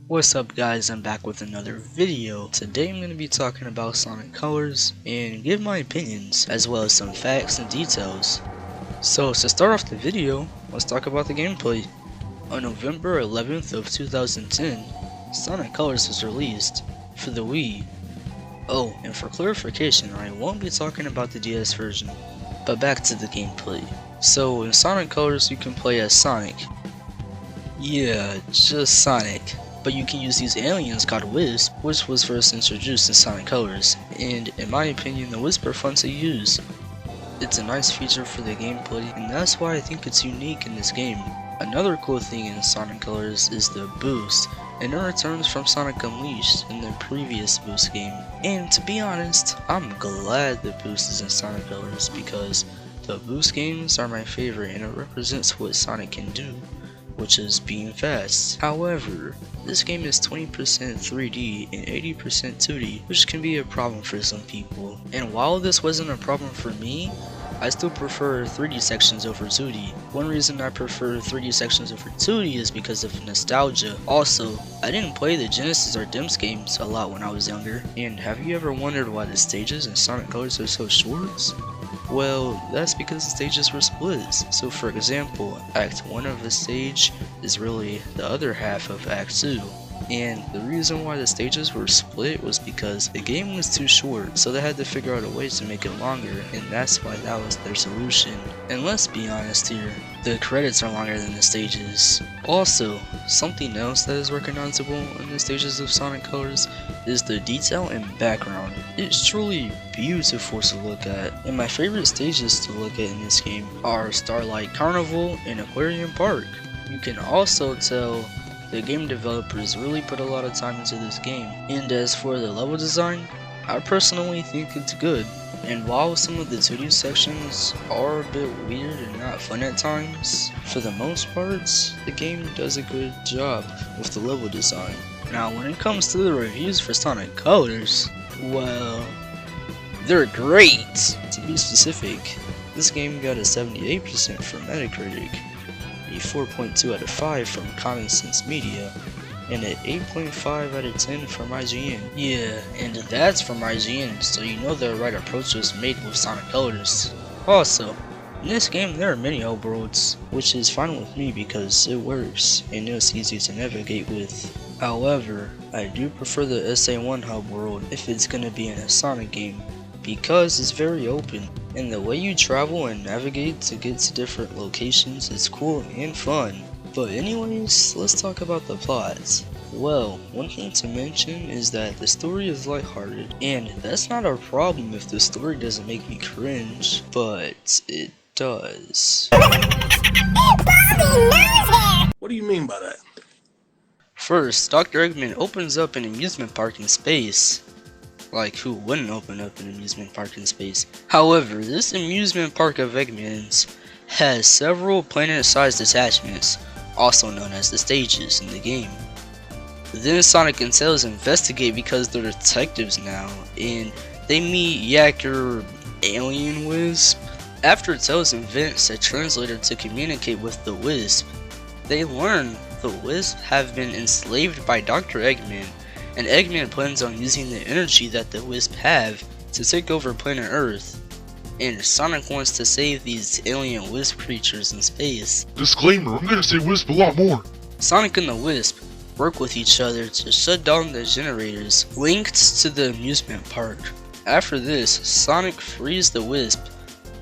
What's up guys, I'm back with another video. Today I'm going to be talking about Sonic Colors and give my opinions as well as some facts and details. So to start off the video, let's talk about the gameplay. On November 11th of 2010, Sonic Colors was released for the Wii. Oh, and for clarification, I won't be talking about the DS version, but back to the gameplay. So in Sonic Colors you can play as Sonic. Yeah, just Sonic. But you can use these aliens called Wisp, which was first introduced in Sonic Colors, and in my opinion the Wisp are fun to use. It's a nice feature for the gameplay, and that's why I think it's unique in this game. Another cool thing in Sonic Colors is the boost, and it returns from Sonic Unleashed in the previous boost game. And to be honest, I'm glad the boost is in Sonic Colors because the boost games are my favorite and it represents what Sonic can do, which is being fast. However, this game is 20% 3D and 80% 2D, which can be a problem for some people. And while this wasn't a problem for me, I still prefer 3D sections over 2D. One reason I prefer 3D sections over 2D is because of nostalgia. Also, I didn't play the Genesis or DIMS games a lot when I was younger. And have you ever wondered why the stages in Sonic Colors are so short? Well, that's because the stages were splits. So for example, Act 1 of the stage is really the other half of Act 2. And the reason why the stages were split was because the game was too short, so they had to figure out a way to make it longer, and that's why that was their solution. And let's be honest here, the credits are longer than the stages. Also, something else that is recognizable in the stages of Sonic Colors is the detail and background. It's truly beautiful to look at, and my favorite stages to look at in this game are Starlight Carnival and Aquarium Park. You can also tell the game developers really put a lot of time into this game. And as for the level design, I personally think it's good. And while some of the 2D sections are a bit weird and not fun at times, for the most parts, the game does a good job with the level design. Now when it comes to the reviews for Sonic Colors, well, they're great! To be specific, this game got a 78% from Metacritic, a 4.2 out of 5 from Common Sense Media, and an 8.5 out of 10 from IGN. Yeah, and that's from IGN, so you know the right approach was made with Sonic Colors. Also, in this game there are many hub worlds, which is fine with me because it works and it's easy to navigate with. However, I do prefer the SA1 hub world if it's gonna be in a Sonic game, because it's very open, and the way you travel and navigate to get to different locations is cool and fun. But anyways, let's talk about the plot. Well, one thing to mention is that the story is lighthearted, and that's not a problem if the story doesn't make me cringe, but it does. What do you mean by that? First, Dr. Eggman opens up an amusement park in space. Like, who wouldn't open up an amusement park in space? However, this amusement park of Eggman's has several planet-sized attachments, also known as the stages in the game. Then Sonic and Tails investigate because they're detectives now, and they meet Yacker Alien Wisp. After Tails invents a translator to communicate with the Wisp, they learn the Wisp have been enslaved by Dr. Eggman, and Eggman plans on using the energy that the Wisp have to take over planet Earth. And Sonic wants to save these alien Wisp creatures in space. Disclaimer, I'm gonna say Wisp a lot more. Sonic and the Wisp work with each other to shut down the generators linked to the amusement park. After this, Sonic frees the Wisp,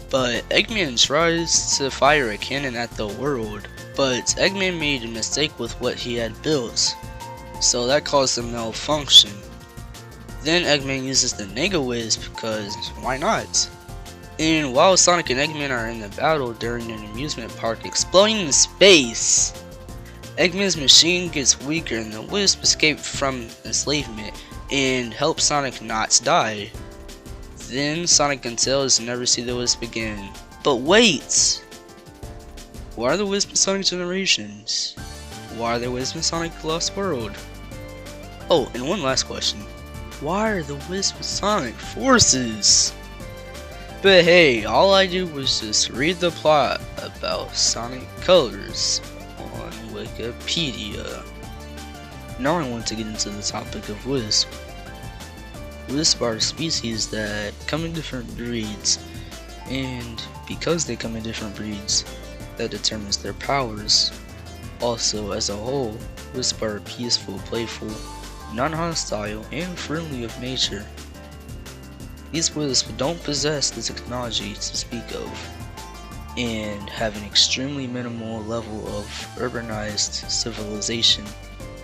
but Eggman tries to fire a cannon at the world, but Eggman made a mistake with what he had built, so that caused a malfunction. Then Eggman uses the Nega Wisp because why not? And while Sonic and Eggman are in the battle during an amusement park exploding in space, Eggman's machine gets weaker and the Wisp escape from enslavement and help Sonic not die. Then Sonic and Tails never see the Wisp again. But wait! Why are the Wisp in Sonic Generations? Why are the Wisp in Sonic Lost World? Oh, and one last question. Why are the Wisp in Sonic Forces? But hey, all I did was just read the plot about Sonic Colors on Wikipedia. Now I want to get into the topic of Wisp. Wisp are species that come in different breeds, and because they come in different breeds, that determines their powers. Also, as a whole, Wisp are peaceful, playful, non-hostile, and friendly of nature. These Wisps don't possess the technology to speak of, and have an extremely minimal level of urbanized civilization,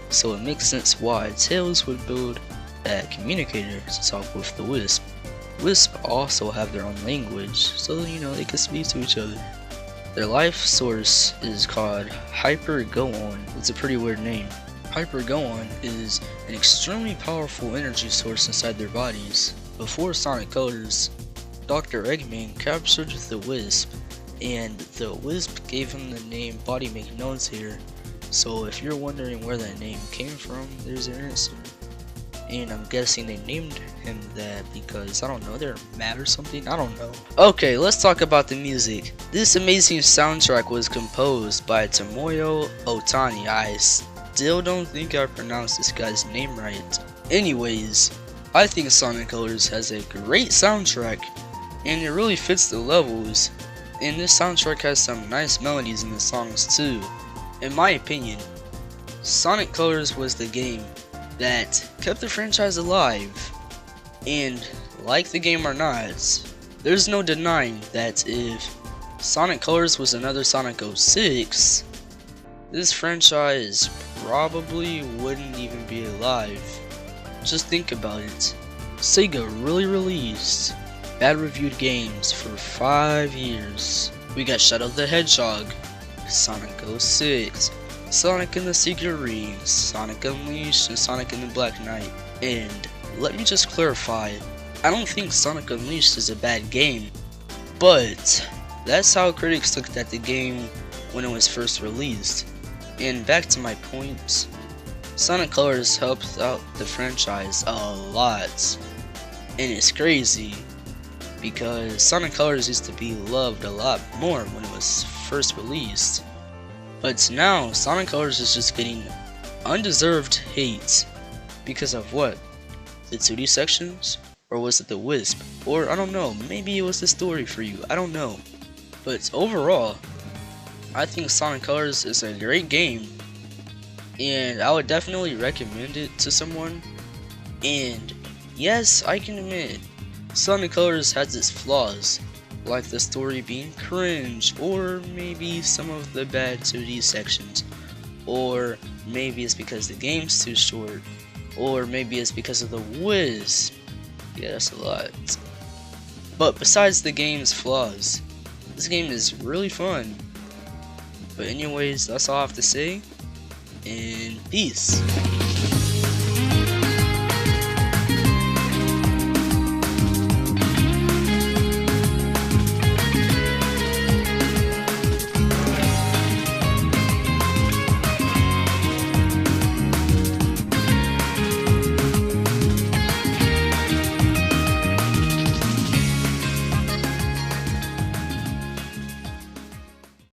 so it makes sense why Tails would build that communicator to talk with the Wisp. Wisp also have their own language, so they can speak to each other. Their life source is called Hyper-Go-On. It's a pretty weird name. Hyper-Go-On is an extremely powerful energy source inside their bodies. Before Sonic Colors, Dr. Eggman captured the Wisp, and the Wisp gave him the name Body Make Noise here. So if you're wondering where that name came from, there's an answer. And I'm guessing they named him that because, I don't know, they're mad or something? I don't know. Okay, let's talk about the music. This amazing soundtrack was composed by Tomoyo Otani. I still don't think I pronounced this guy's name right. Anyways, I think Sonic Colors has a great soundtrack, and it really fits the levels. And this soundtrack has some nice melodies in the songs too. In my opinion, Sonic Colors was the game that kept the franchise alive, and like the game or not, there's no denying that if Sonic Colors was another Sonic 06, this franchise probably wouldn't even be alive. Just think about it. Sega really released bad reviewed games for 5 years. We got Shadow the Hedgehog, Sonic 06, Sonic and the Secret Rings, Sonic Unleashed, and Sonic and the Black Knight. And let me just clarify, I don't think Sonic Unleashed is a bad game, but that's how critics looked at the game when it was first released. And back to my point, Sonic Colors helped out the franchise a lot, and it's crazy because Sonic Colors used to be loved a lot more when it was first released. But now, Sonic Colors is just getting undeserved hate. Because of what? The 2D sections? Or was it the Wisp? Or I don't know, maybe it was the story for you, I don't know. But overall, I think Sonic Colors is a great game, and I would definitely recommend it to someone. And yes, I can admit, Sonic Colors has its flaws, like the story being cringe, or maybe some of the bad 2D sections, or maybe it's because the game's too short, or maybe it's because of the Wisp. Yeah, that's a lot. But besides the game's flaws, this game is really fun. But anyways, that's all I have to say, and peace.